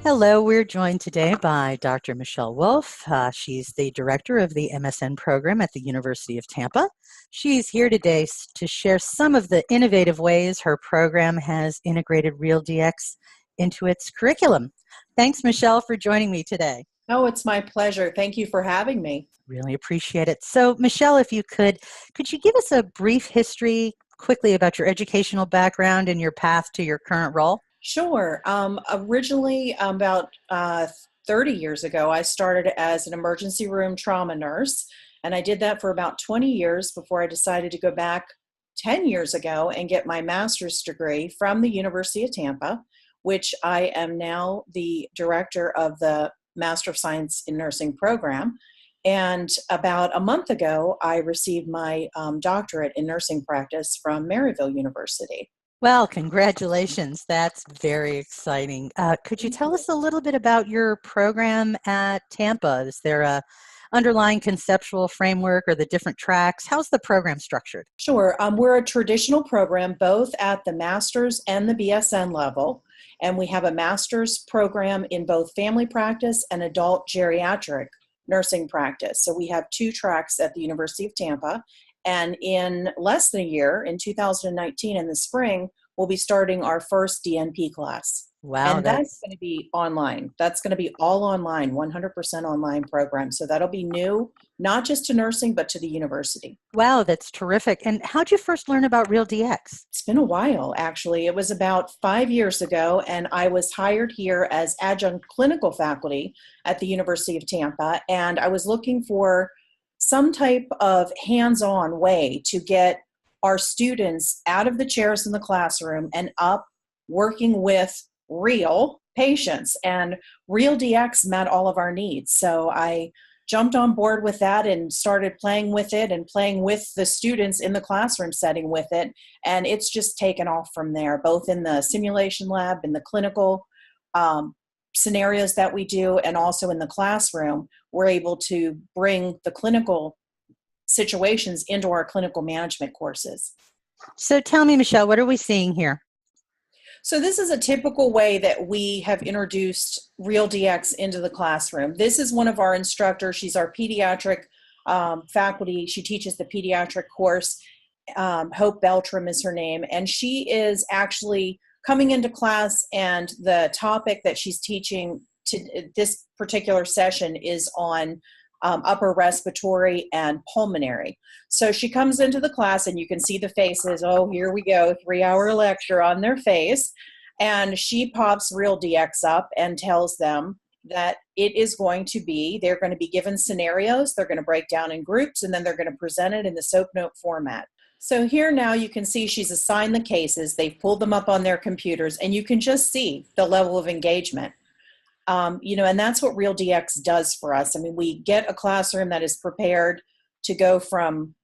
Hello, we're joined today by Dr. Michelle Wolf. She's the director of the MSN program at the University of Tampa. She's here today to share some of the innovative ways her program has integrated ReelDx into its curriculum. Thanks, Michelle, for joining me today. Oh, it's my pleasure. Thank you for having me. Really appreciate it. So, Michelle, if you could you give us a brief history quickly about your educational background and your path to your current role? Sure. Originally, about 30 years ago, I started as an emergency room trauma nurse, and I did that for about 20 years before I decided to go back 10 years ago and get my master's degree from the University of Tampa, which I am now the director of the Master of Science in Nursing program. And about a month ago, I received my doctorate in nursing practice from Maryville University. Well, congratulations. That's very exciting. Could you tell us a little bit about your program at Tampa? Is there a underlying conceptual framework or the different tracks? How's the program structured? Sure. We're a traditional program both at the master's and the BSN level. And we have a master's program in both family practice and adult geriatric nursing practice. So we have two tracks at the University of Tampa. And in less than a year, in 2019, in the spring, we'll be starting our first DNP class. Wow. And that's going to be online. That's going to be all online, 100% online program. So that'll be new, not just to nursing, but to the university. Wow, that's terrific. And how'd you first learn about ReelDx? It's been a while, actually. It was about 5 years ago, and I was hired here as adjunct clinical faculty at the University of Tampa, and I was looking for some type of hands-on way to get our students out of the chairs in the classroom and up working with real patients. And ReelDx met all of our needs. So I jumped on board with that and started playing with it and playing with the students in the classroom setting with it. And it's just taken off from there, both in the simulation lab, in the clinical scenarios that we do, and also in the classroom. We're able to bring the clinical situations into our clinical management courses. So tell me, Michelle, what are we seeing here? So this is a typical way that we have introduced ReelDx into the classroom. This is one of our instructors. She's our pediatric faculty. She teaches the pediatric course. Hope Beltram is her name. And she is actually coming into class, and the topic that she's teaching to this particular session is on upper respiratory and pulmonary. So she comes into the class and you can see the faces. Oh, here we go, 3-hour lecture on their face. And she pops ReelDx up and tells them that it is going to be, they're going to be given scenarios, they're going to break down in groups, and then they're going to present it in the SOAP note format. So here now you can see she's assigned the cases, they've pulled them up on their computers, and you can just see the level of engagement. And that's what ReelDx does for us. I mean, we get a classroom that is prepared to go from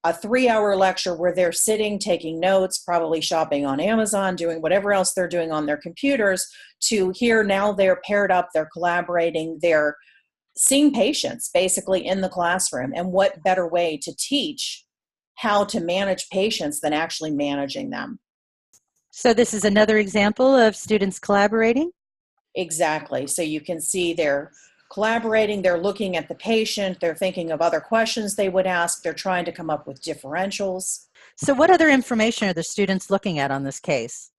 a 3-hour lecture where they're sitting, taking notes, probably shopping on Amazon, doing whatever else they're doing on their computers, to here now they're paired up, they're collaborating, they're seeing patients basically in the classroom. And what better way to teach how to manage patients than actually managing them? So this is another example of students collaborating? Exactly. So you can see they're collaborating, they're looking at the patient, they're thinking of other questions they would ask, they're trying to come up with differentials. So what other information are the students looking at on this case?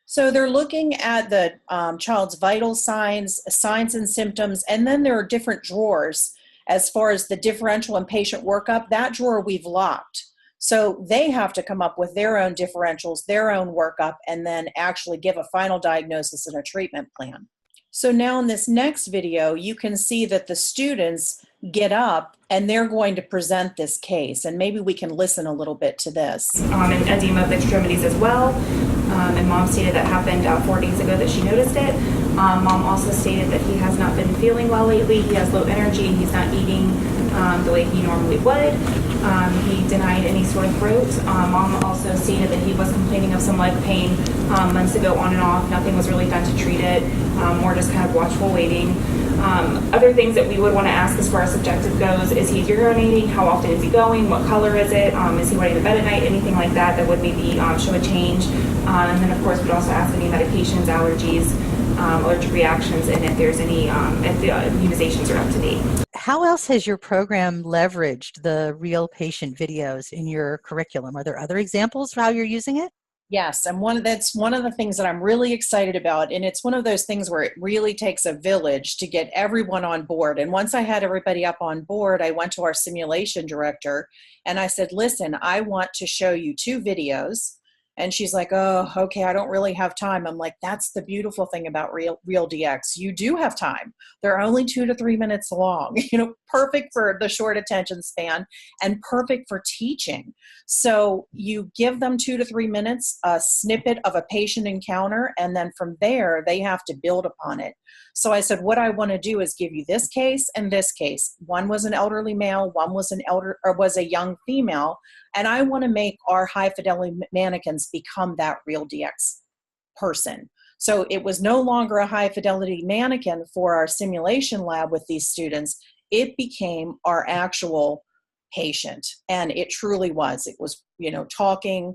So they're looking at the child's vital signs and symptoms, and then there are different drawers as far as the differential and patient workup. That drawer we've locked. So they have to come up with their own differentials, their own workup, and then actually give a final diagnosis and a treatment plan. So now in this next video, you can see that the students get up and they're going to present this case. And maybe we can listen a little bit to this. And edema of the extremities as well. And mom stated that happened 4 days ago that she noticed it. Mom also stated that he has not been feeling well lately. He has low energy and he's not eating the way he normally would. He denied any sore throat. Mom also stated that he was complaining of some leg pain months ago on and off. Nothing was really done to treat it, more just kind of watchful waiting. Other things that we would want to ask as far as subjective goes, is he urinating? How often is he going? What color is it? Is he wetting the bed at night? Anything like that that would maybe show a change. And then of course we'd also ask any medications, allergies, allergic reactions and if there's any, if the immunizations are up to date. How else has your program leveraged the real patient videos in your curriculum? Are there other examples of how you're using it? Yes, and that's one of the things that I'm really excited about, and it's one of those things where it really takes a village to get everyone on board. And once I had everybody up on board, I went to our simulation director and I said, listen, I want to show you 2 videos. And she's like, oh, okay, I don't really have time. I'm like, that's the beautiful thing about ReelDx. You do have time. They're only 2 to 3 minutes long, perfect for the short attention span and perfect for teaching. So you give them 2 to 3 minutes, a snippet of a patient encounter, and then from there, they have to build upon it. So I said, what I want to do is give you this case and this case. One was an elderly male, one was was a young female. And I want to make our high fidelity mannequins become that ReelDx person. So it was no longer a high fidelity mannequin for our simulation lab with these students. It became our actual patient. And it truly was. It was, talking,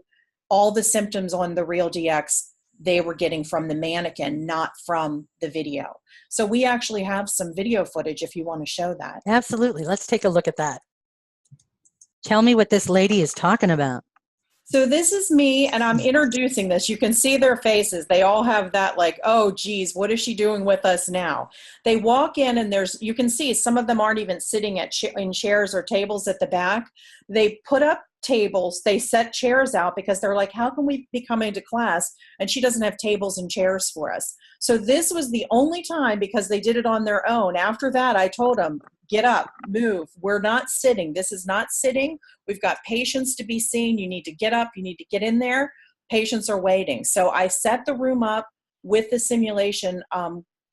all the symptoms on the ReelDx, they were getting from the mannequin, not from the video. So we actually have some video footage if you want to show that. Absolutely. Let's take a look at that. Tell me what this lady is talking about. So this is me, and I'm introducing this. You can see their faces. They all have that like, oh, geez, what is she doing with us now? They walk in, and you can see some of them aren't even sitting in chairs or tables at the back. They put up tables. They set chairs out because they're like, how can we be coming to class and she doesn't have tables and chairs for us? So this was the only time, because they did it on their own. After that, I told them, get up, move. We're not sitting. This is not sitting. We've got patients to be seen. You need to get up. You need to get in there. Patients are waiting. So I set the room up with the simulation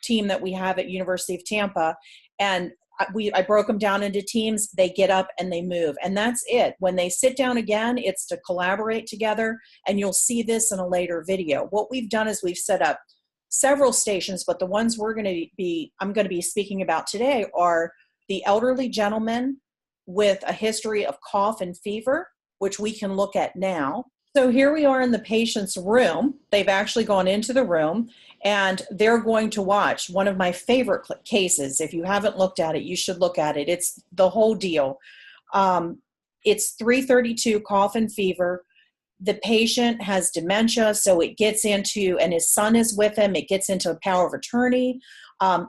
team that we have at University of Tampa, and I broke them down into teams. They get up and they move, and that's it. When they sit down again, it's to collaborate together, and you'll see this in a later video. What we've done is we've set up several stations, but the ones I'm going to be speaking about today are the elderly gentleman with a history of cough and fever, which we can look at now. So here we are in the patient's room. They've actually gone into the room, and they're going to watch one of my favorite cases. If you haven't looked at it, you should look at it. It's the whole deal. It's 332 cough and fever. The patient has dementia, so it gets into, and his son is with him, it gets into a power of attorney.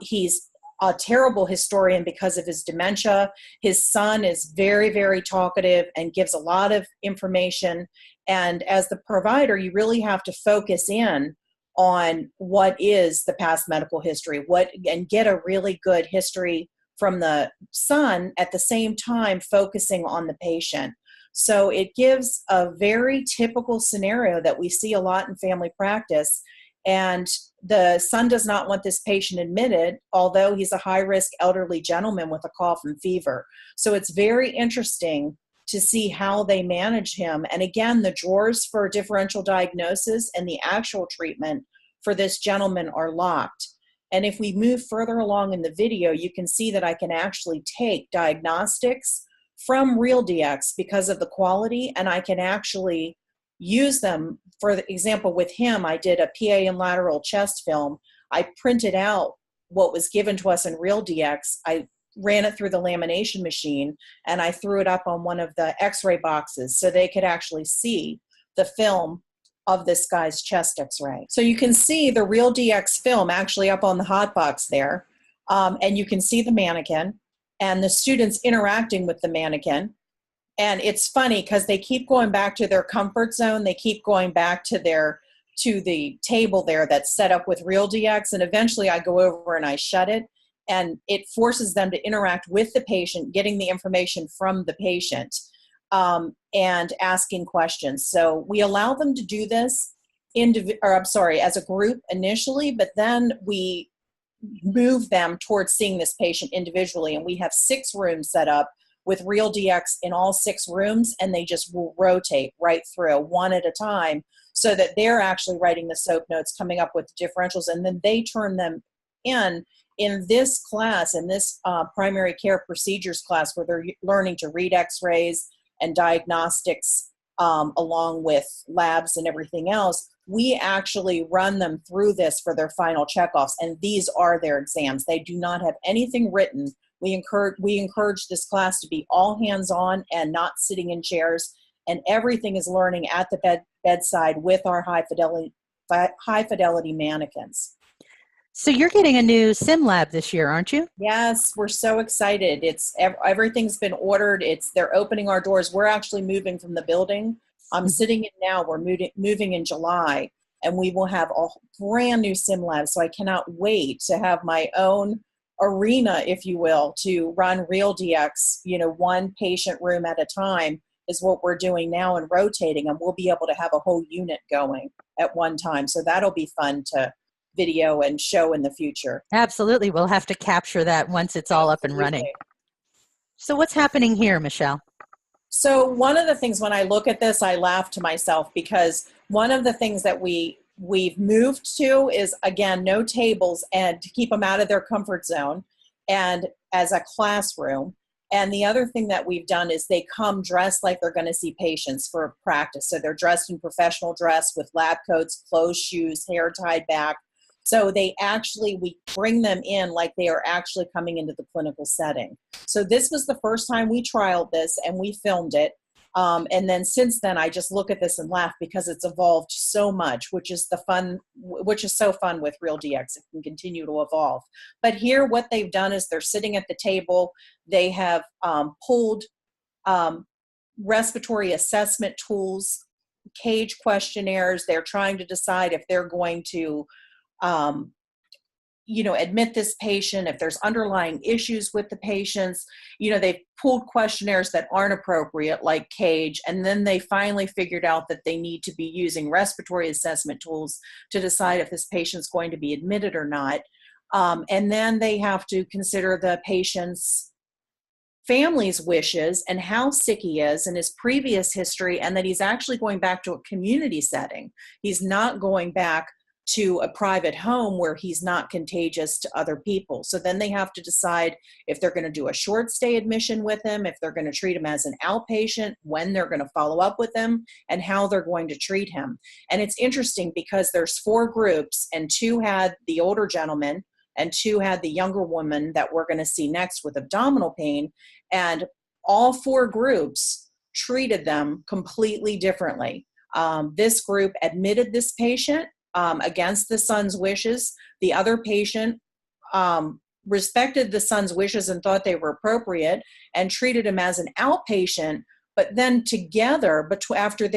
He's a terrible historian because of his dementia. His son is very, very talkative and gives a lot of information. And as the provider, you really have to focus in on what is the past medical history, and get a really good history from the son, at the same time focusing on the patient. So it gives a very typical scenario that we see a lot in family practice. And the son does not want this patient admitted, although he's a high-risk elderly gentleman with a cough and fever. So it's very interesting to see how they manage him. And again, the drawers for differential diagnosis and the actual treatment for this gentleman are locked. And if we move further along in the video, you can see that I can actually take diagnostics from ReelDx because of the quality, and I can actually use them. For example, with him, I did a PA and lateral chest film. I printed out what was given to us in ReelDx. I ran it through the lamination machine, and I threw it up on one of the x-ray boxes so they could actually see the film of this guy's chest x-ray. So you can see the ReelDx film actually up on the hot box there, and you can see the mannequin and the students interacting with the mannequin. And it's funny because they keep going back to their comfort zone. They keep going back to the table there that's set up with ReelDx. And eventually I go over and I shut it, and it forces them to interact with the patient, getting the information from the patient, and asking questions. So we allow them to do this as a group initially, but then we move them towards seeing this patient individually. And we have 6 rooms set up with ReelDx in all 6 rooms, and they just will rotate right through one at a time so that they're actually writing the SOAP notes, coming up with the differentials, and then they turn them in this class, in this primary care procedures class, where they're learning to read x-rays and diagnostics along with labs and everything else. we actually run them through this for their final checkoffs, and these are their exams. They do not have anything written. We encourage this class to be all hands-on and not sitting in chairs, and everything is learning at the bedside with our high fidelity mannequins. So you're getting a new sim lab this year, aren't you? Yes, we're so excited. Everything's been ordered. They're opening our doors. We're actually moving from the building. I'm sitting in now. We're moving in July, and we will have a brand new sim lab. So I cannot wait to have my own arena, if you will, to run ReelDx. One patient room at a time is what we're doing now, and rotating, and we'll be able to have a whole unit going at one time. So that'll be fun to video and show in the future. Absolutely. We'll have to capture that once it's all up and running. So what's happening here, Michelle? So one of the things, when I look at this, I laugh to myself, because one of the things that we've moved to is, again, no tables, and to keep them out of their comfort zone, and as a classroom. And the other thing that we've done is they come dressed like they're going to see patients for practice. So they're dressed in professional dress with lab coats, closed shoes, hair tied back. So we bring them in like they are actually coming into the clinical setting. So this was the first time we trialed this, and we filmed it. And then since then, I just look at this and laugh, because it's evolved so much, which is so fun with ReelDx. It can continue to evolve. But here, what they've done is they're sitting at the table. They have pulled respiratory assessment tools, cage questionnaires. They're trying to decide if they're going to admit this patient, if there's underlying issues with the patients. They've pulled questionnaires that aren't appropriate, like cage, and then they finally figured out that they need to be using respiratory assessment tools to decide if this patient's going to be admitted or not. And then they have to consider the patient's family's wishes and how sick he is and his previous history, and that he's actually going back to a community setting. He's not going back to a private home where he's not contagious to other people. So then they have to decide if they're going to do a short stay admission with him, if they're going to treat him as an outpatient, when they're going to follow up with him, and how they're going to treat him. And it's interesting, because there's 4 groups, and 2 had the older gentleman and 2 had the younger woman that we're going to see next with abdominal pain. And all 4 groups treated them completely differently. This group admitted this patient against the son's wishes. The other patient respected the son's wishes and thought they were appropriate, and treated him as an outpatient. But then together, after we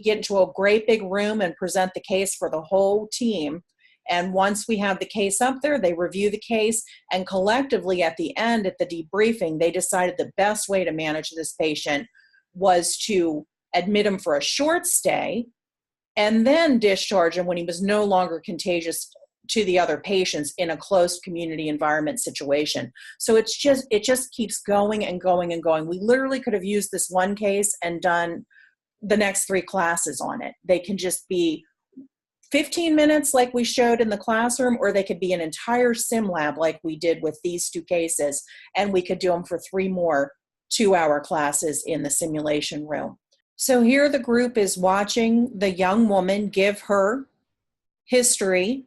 get into a great big room and present the case for the whole team. And once we have the case up there, they review the case, and collectively at the end, at the debriefing, they decided the best way to manage this patient was to admit him for a short stay, and then discharge him when he was no longer contagious to the other patients in a close community environment situation. So it just keeps going and going and going. We literally could have used this one case and done the next 3 classes on it. They can just be 15 minutes like we showed in the classroom, or they could be an entire sim lab like we did with these 2 cases, and we could do them for 3 more 2-hour classes in the simulation room. So here the group is watching the young woman give her history,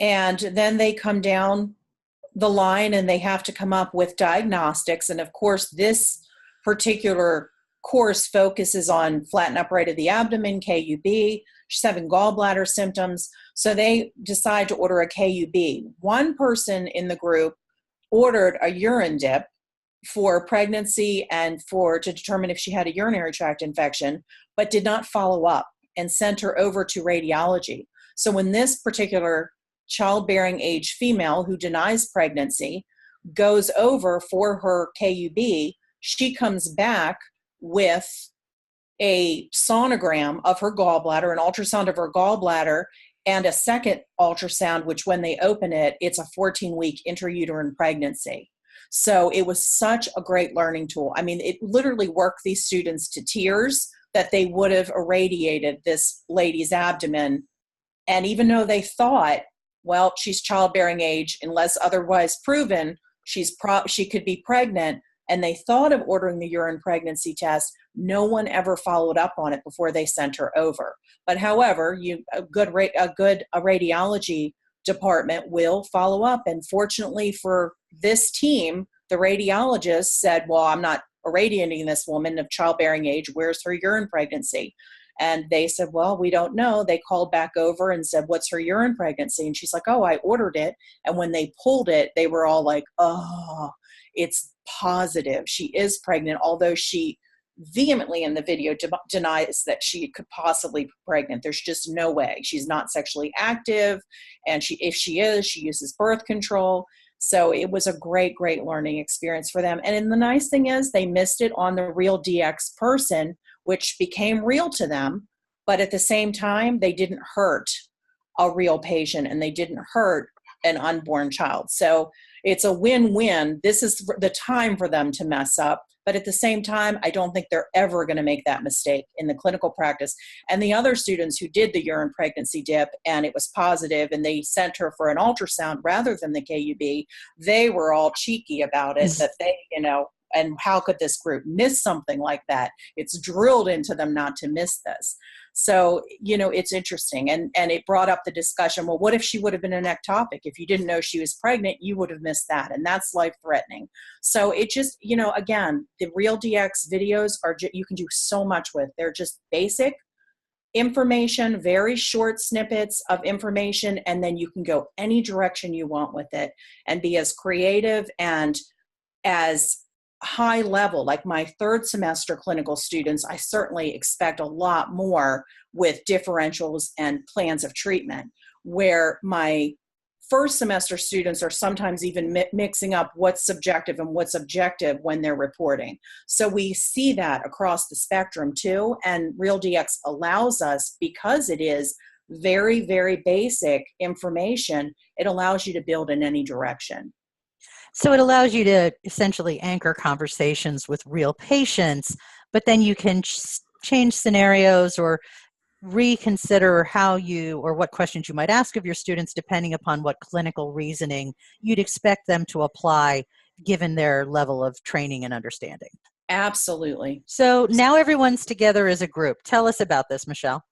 and then they come down the line and they have to come up with diagnostics. And of course, this particular course focuses on flat and upright of the abdomen, KUB. She's having gallbladder symptoms. So they decide to order a KUB. One person in the group ordered a urine dip for pregnancy and to determine if she had a urinary tract infection, but did not follow up and sent her over to radiology. So when this particular childbearing age female who denies pregnancy goes over for her KUB, she comes back with a sonogram of her gallbladder, an ultrasound of her gallbladder, and a second ultrasound, which when they open it, it's a 14-week intrauterine pregnancy. So it was such a great learning tool. I mean, it literally worked these students to tears that they would have irradiated this lady's abdomen. And even though they thought, well, she's childbearing age, unless otherwise proven, she could be pregnant, and they thought of ordering the urine pregnancy test, No one ever followed up on it before they sent her over. But however, a radiology department will follow up. And fortunately for this team, the radiologist said, well, I'm not irradiating this woman of childbearing age. Where's her urine pregnancy? And they said, well, we don't know. They called back over and said, what's her urine pregnancy? And she's like, oh, I ordered it. And when they pulled it, they were all like, oh, it's positive. She is pregnant, although she vehemently in the video denies that she could possibly be pregnant. There's just no way. She's not sexually active. And if she is, she uses birth control. So it was a great, great learning experience for them. And the nice thing is they missed it on the ReelDx person, which became real to them. But at the same time, they didn't hurt a real patient and they didn't hurt an unborn child. So it's a win-win. This is the time for them to mess up. But at the same time, I don't think they're ever going to make that mistake in the clinical practice. And the other students who did the urine pregnancy dip and it was positive and they sent her for an ultrasound rather than the KUB, they were all cheeky about it, that they, and how could this group miss something like that? It's drilled into them not to miss this. So, it's interesting. And it brought up the discussion, well, what if she would have been an ectopic? If you didn't know she was pregnant, you would have missed that. And that's life-threatening. So it just, again, the ReelDx videos you can do so much with. They're just basic information, very short snippets of information, and then you can go any direction you want with it and be as creative and as high level. Like my third semester clinical students, I certainly expect a lot more with differentials and plans of treatment, where my first semester students are sometimes even mixing up what's subjective and what's objective when they're reporting. So we see that across the spectrum too, and ReelDx allows us, because it is very, very basic information, it allows you to build in any direction. So it allows you to essentially anchor conversations with real patients, but then you can change scenarios or reconsider how you or what questions you might ask of your students depending upon what clinical reasoning you'd expect them to apply given their level of training and understanding. Absolutely. So now everyone's together as a group. Tell us about this, Michelle.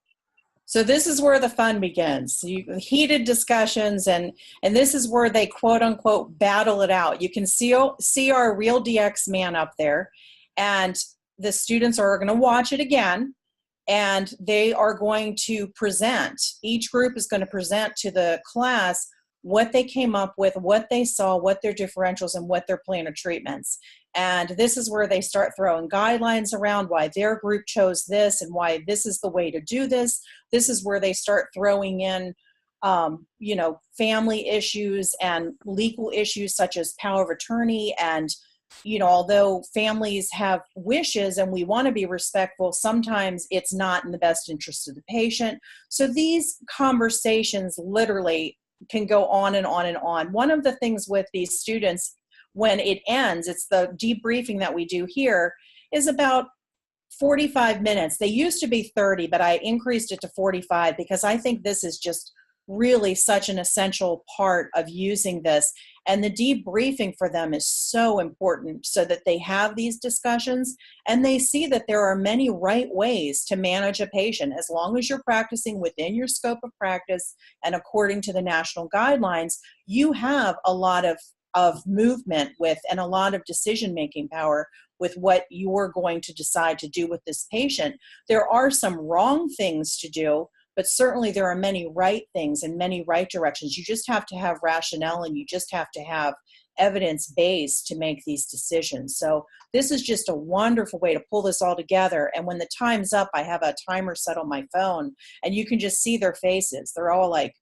So this is where the fun begins. Heated discussions, and this is where they quote unquote battle it out. You can see our ReelDx man up there, and the students are going to watch it again, and they are going to present. Each group is going to present to the class what they came up with, what they saw, what their differentials, and what their plan of treatments. And this is where they start throwing guidelines around why their group chose this and why this is the way to do this. This is where they start throwing in, family issues and legal issues such as power of attorney. And, although families have wishes and we want to be respectful, sometimes it's not in the best interest of the patient. So these conversations literally can go on and on and on. One of the things with these students, when it ends, it's the debriefing that we do here, is about 45 minutes. They used to be 30, but I increased it to 45 because I think this is just really such an essential part of using this. And the debriefing for them is so important so that they have these discussions and they see that there are many right ways to manage a patient. As long as you're practicing within your scope of practice and according to the national guidelines, you have a lot of movement with and a lot of decision-making power with what you're going to decide to do with this patient. There are some wrong things to do, but certainly there are many right things and many right directions. You just have to have rationale and you just have to have evidence base to make these decisions. So this is just a wonderful way to pull this all together. And when the time's up, I have a timer set on my phone and you can just see their faces. They're all like,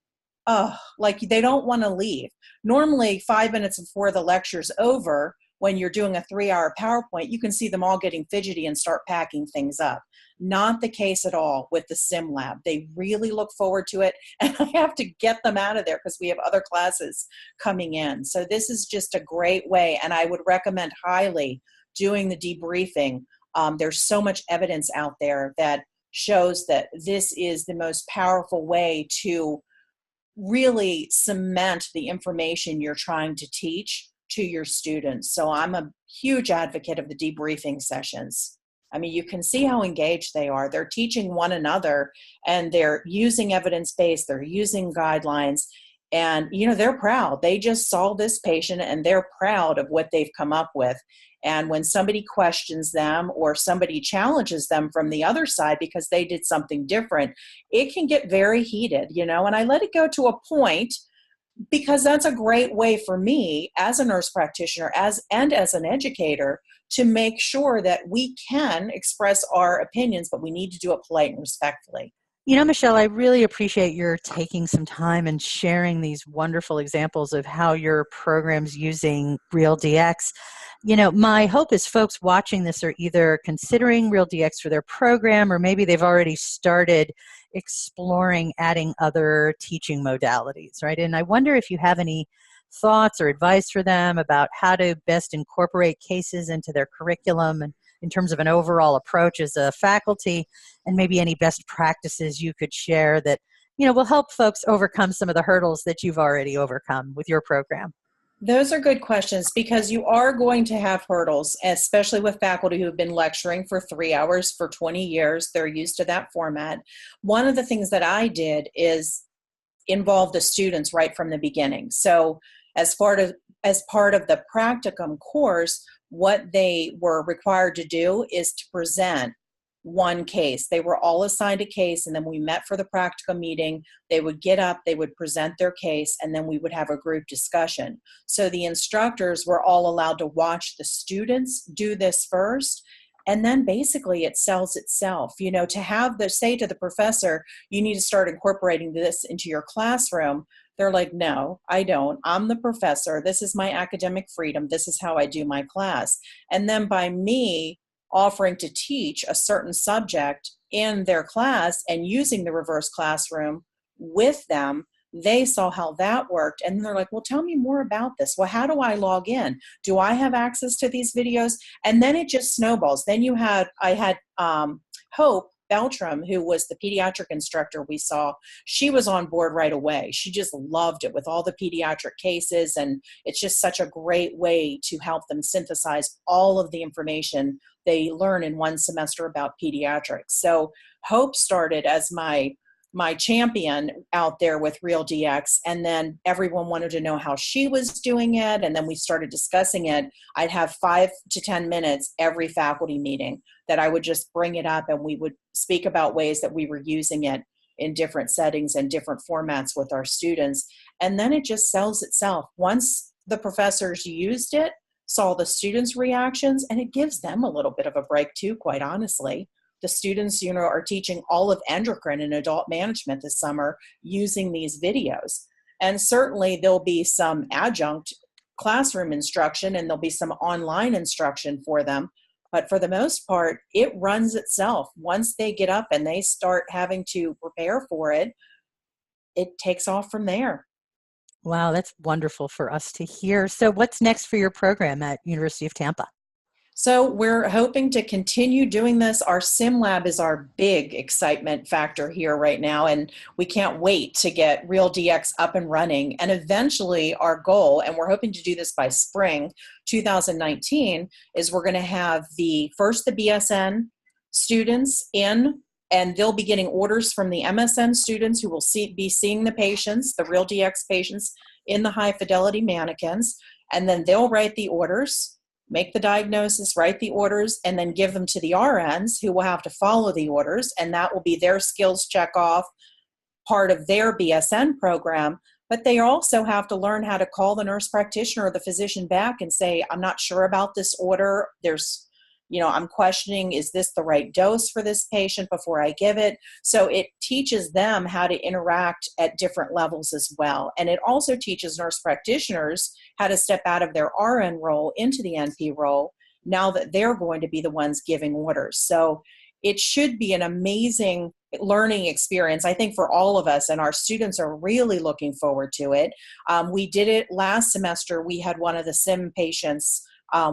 oh, like they don't want to leave. Normally 5 minutes before the lecture's over, when you're doing a 3-hour PowerPoint, you can see them all getting fidgety and start packing things up. Not the case at all with the sim lab. They really look forward to it, and I have to get them out of there because we have other classes coming in. So this is just a great way, and I would recommend highly doing the debriefing. There's so much evidence out there that shows that this is the most powerful way to really cement the information you're trying to teach to your students. So I'm a huge advocate of the debriefing sessions. I mean, you can see how engaged they are. They're teaching one another, and they're using evidence-based, they're using guidelines, and, they're proud. They just saw this patient and they're proud of what they've come up with. And when somebody questions them or somebody challenges them from the other side because they did something different, it can get very heated, and I let it go to a point, because that's a great way for me as a nurse practitioner and as an educator to make sure that we can express our opinions, but we need to do it polite and respectfully. Michelle, I really appreciate your taking some time and sharing these wonderful examples of how your program's using ReelDx. My hope is folks watching this are either considering ReelDx for their program, or maybe they've already started exploring adding other teaching modalities, right? And I wonder if you have any thoughts or advice for them about how to best incorporate cases into their curriculum, and in terms of an overall approach as a faculty, and maybe any best practices you could share that, will help folks overcome some of the hurdles that you've already overcome with your program. Those are good questions, because you are going to have hurdles, especially with faculty who have been lecturing for 3 hours for 20 years. They're used to that format. One of the things that I did is involve the students right from the beginning. So as part of the practicum course, what they were required to do is to present one case. They were all assigned a case, and then we met for the practicum meeting. They would get up, they would present their case, and then we would have a group discussion. So the instructors were all allowed to watch the students do this first, and then basically it sells itself. To have say to the professor, you need to start incorporating this into your classroom. They're like, no, I don't. I'm the professor. This is my academic freedom. This is how I do my class. And then by me offering to teach a certain subject in their class and using the reverse classroom with them, they saw how that worked. And they're like, well, tell me more about this. Well, how do I log in? Do I have access to these videos? And then it just snowballs. Then I had Hope Beltram, who was the pediatric instructor we saw. She was on board right away. She just loved it with all the pediatric cases, and it's just such a great way to help them synthesize all of the information they learn in one semester about pediatrics. So Hope started as my champion out there with ReelDx, and then everyone wanted to know how she was doing it, and then we started discussing it. I'd have 5 to 10 minutes every faculty meeting that I would just bring it up, and we would speak about ways that we were using it in different settings and different formats with our students. And then it just sells itself. Once the professors used it, saw the students' reactions, and it gives them a little bit of a break too, quite honestly. The students, are teaching all of endocrine and adult management this summer using these videos. And certainly there'll be some adjunct classroom instruction, and there'll be some online instruction for them. But for the most part, it runs itself. Once they get up and they start having to prepare for it, it takes off from there. Wow, that's wonderful for us to hear. So what's next for your program at University of Tampa? So we're hoping to continue doing this. Our sim lab is our big excitement factor here right now, and we can't wait to get ReelDx up and running. And eventually our goal, and we're hoping to do this by spring 2019, is we're going to have the BSN students in, and they'll be getting orders from the MSN students who will be seeing the patients, the ReelDx patients in the high fidelity mannequins, and then they'll write the orders, make the diagnosis, write the orders, and then give them to the RNs who will have to follow the orders, and that will be their skills check off, part of their BSN program. But they also have to learn how to call the nurse practitioner or the physician back and say, I'm not sure about this order. I'm questioning, is this the right dose for this patient before I give it? So it teaches them how to interact at different levels as well. And it also teaches nurse practitioners how to step out of their RN role into the NP role now that they're going to be the ones giving orders. So it should be an amazing learning experience, I think, for all of us, and our students are really looking forward to it. We did it last semester. We had one of the sim patients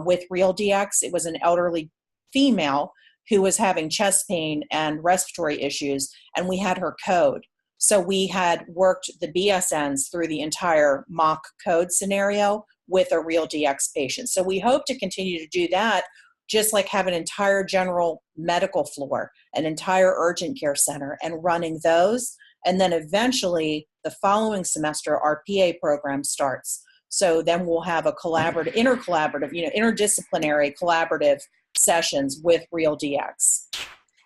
with ReelDx. It was an elderly female who was having chest pain and respiratory issues, and we had her code. So we had worked the BSNs through the entire mock code scenario with a ReelDx patient. So we hope to continue to do that just like have an entire general medical floor, an entire urgent care center, and running those. And then eventually the following semester, our PA program starts. So then we'll have a interdisciplinary collaborative sessions with ReelDx.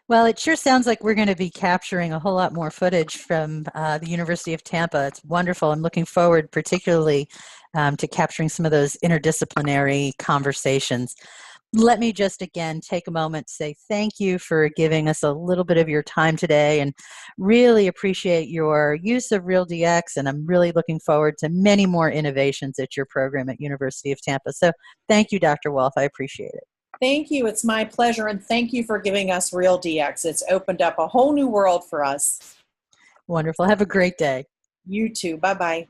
Well, it sure sounds like we're going to be capturing a whole lot more footage from the University of Tampa. It's wonderful. I'm looking forward particularly to capturing some of those interdisciplinary conversations. Let me just again take a moment to say thank you for giving us a little bit of your time today, and really appreciate your use of ReelDx, and I'm really looking forward to many more innovations at your program at University of Tampa. So thank you, Dr. Wolf. I appreciate it. Thank you. It's my pleasure, and thank you for giving us ReelDx. It's opened up a whole new world for us. Wonderful. Have a great day. You too. Bye-bye.